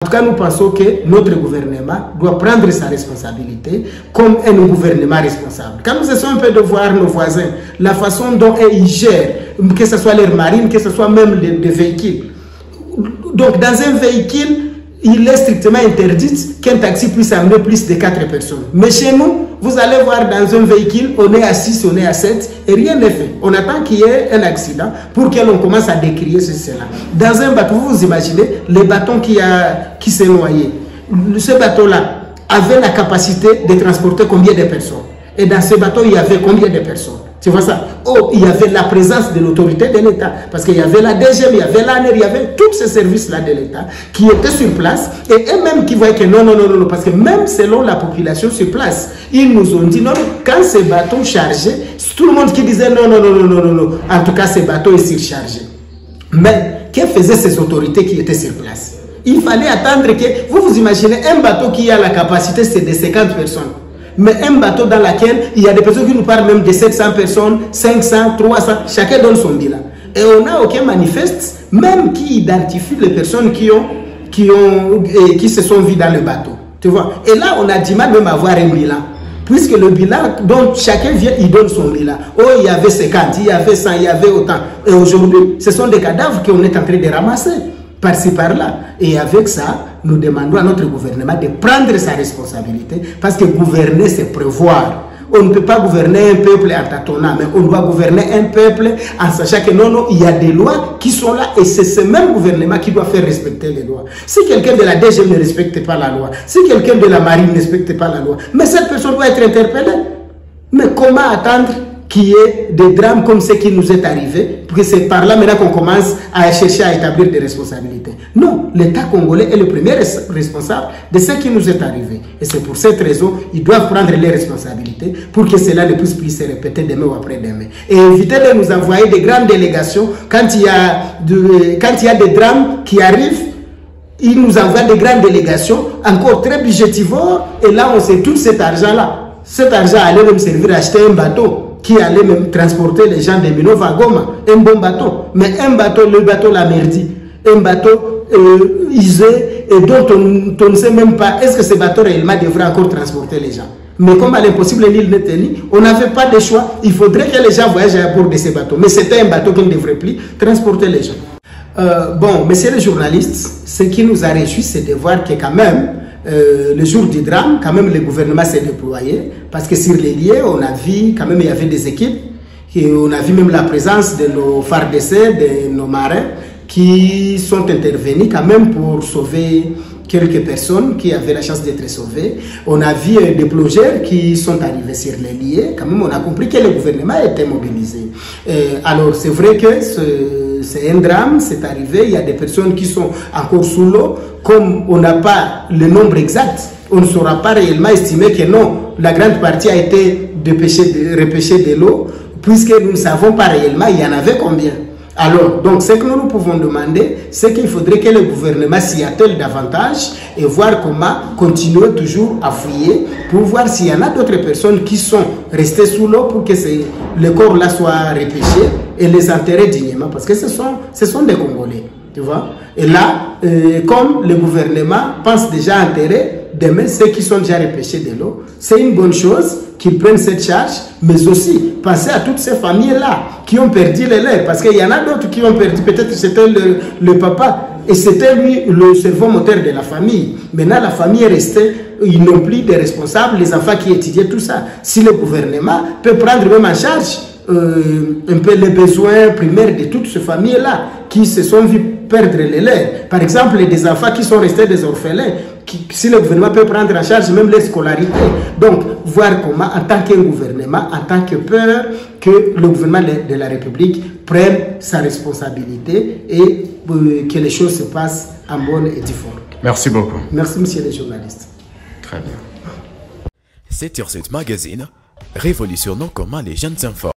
En tout cas, nous pensons que notre gouvernement doit prendre sa responsabilité comme un gouvernement responsable. Quand nous essayons un peu de voir nos voisins, la façon dont ils gèrent, que ce soit leur marine, que ce soit même des véhicules. Donc, dans un véhicule, il est strictement interdit qu'un taxi puisse amener plus de 4 personnes. Mais chez nous, vous allez voir dans un véhicule, on est à 6, on est à 7, et rien n'est fait. On attend qu'il y ait un accident pour que l'on commence à décrier cela. Dans un bateau, vous imaginez, le bateau qui s'est noyé. Ce bateau-là avait la capacité de transporter combien de personnes? Et dans ce bateau, il y avait combien de personnes? Tu vois ça? Oh, il y avait la présence de l'autorité de l'État. Parce qu'il y avait la DGM, il y avait l'ANER, il y avait tous ces services-là de l'État qui étaient sur place. Et eux-mêmes qui voyaient que non, parce que même selon la population sur place, ils nous ont dit non, quand ces bateaux chargeaient, tout le monde qui disait non, en tout cas, ces bateaux est surchargé. Mais que faisaient ces autorités qui étaient sur place? Il fallait attendre que, vous imaginez, un bateau qui a la capacité, c'est de 50 personnes. Mais un bateau dans lequel il y a des personnes qui nous parlent même de 700 personnes, 500, 300, chacun donne son bilan. Et on n'a aucun manifeste, même qui identifie les personnes qui se sont vues dans le bateau. Tu vois? Et là, on a du mal même à avoir un bilan. Puisque le bilan, donc chacun vient, il donne son bilan. Oh, il y avait 50, il y avait 100, il y avait autant. Et aujourd'hui, ce sont des cadavres qu'on est en train de ramasser, par-ci, par-là. Et avec ça, nous demandons à notre gouvernement de prendre sa responsabilité, parce que gouverner, c'est prévoir. On ne peut pas gouverner un peuple en tâtonnant, mais on doit gouverner un peuple en sachant que non, il y a des lois qui sont là et c'est ce même gouvernement qui doit faire respecter les lois. Si quelqu'un de la DGM ne respecte pas la loi, si quelqu'un de la marine ne respecte pas la loi, mais cette personne doit être interpellée. Mais comment attendre qu'il y ait des drames comme ce qui nous est arrivé, parce que c'est par là maintenant qu'on commence à chercher à établir des responsabilités. Non, l'État congolais est le premier responsable de ce qui nous est arrivé. Et c'est pour cette raison qu'ils doivent prendre les responsabilités pour que cela ne puisse plus se répéter demain ou après-demain. Et éviter de nous envoyer des grandes délégations quand il y a des drames qui arrivent. Ils nous envoient des grandes délégations, encore très budgétivores, et là on sait tout cet argent-là. Cet argent allait même servir à acheter un bateau qui allait même transporter les gens de Minova à Goma, un bon bateau. Mais un bateau, le bateau la Merdi, un bateau usé et dont on ne sait même pas est-ce que ce bateau réellement devrait encore transporter les gens. Mais comme à l'impossible l'île Neteli, on n'avait pas de choix. Il faudrait que les gens voyagent à bord de ces bateaux. Mais c'était un bateau qui ne devrait plus transporter les gens. Bon, messieurs les journalistes, ce qui nous a réjoui, c'est de voir que quand même, le jour du drame, quand même le gouvernement s'est déployé, parce que sur les lieux, on a vu quand même il y avait des équipes, et on a vu même la présence de nos phares d'essai, de nos marins, qui sont intervenus quand même pour sauver quelques personnes qui avaient la chance d'être sauvées. On a vu des plongeurs qui sont arrivés sur les lieux, quand même on a compris que le gouvernement était mobilisé. Alors c'est vrai que c'est un drame, c'est arrivé, il y a des personnes qui sont encore sous l'eau, comme on n'a pas le nombre exact, on ne saura pas réellement estimer que non, la grande partie a été repêchée de l'eau, puisque nous ne savons pas réellement il y en avait combien. Alors, donc ce que nous pouvons demander, c'est qu'il faudrait que le gouvernement s'y attelle davantage et voir comment continuer toujours à fouiller pour voir s'il y en a d'autres personnes qui sont restées sous l'eau pour que le corps là soit repêché et les enterrer dignement, parce que ce sont des Congolais, tu vois. Et là, comme le gouvernement pense déjà enterrer demain ceux qui sont déjà repêchés de l'eau, c'est une bonne chose qu'ils prennent cette charge, mais aussi penser à toutes ces familles-là qui ont perdu les leurs, parce qu'il y en a d'autres qui ont perdu, peut-être c'était le papa, et c'était lui le cerveau moteur de la famille. Maintenant, la famille est restée, ils n'ont plus de responsables, les enfants qui étudiaient tout ça. Si le gouvernement peut prendre même en charge un peu les besoins primaires de toutes ces familles-là qui se sont vues perdre les leurs. Par exemple, des enfants qui sont restés des orphelins, si le gouvernement peut prendre en charge même les scolarités. Donc, voir comment, en tant qu'un gouvernement, en tant que peur, que le gouvernement de la République prenne sa responsabilité et que les choses se passent en bonne et due forme. Merci beaucoup. Merci, monsieur les journalistes. Très bien. C'est sur ce magazine, révolutionnons comment les jeunes s'informent.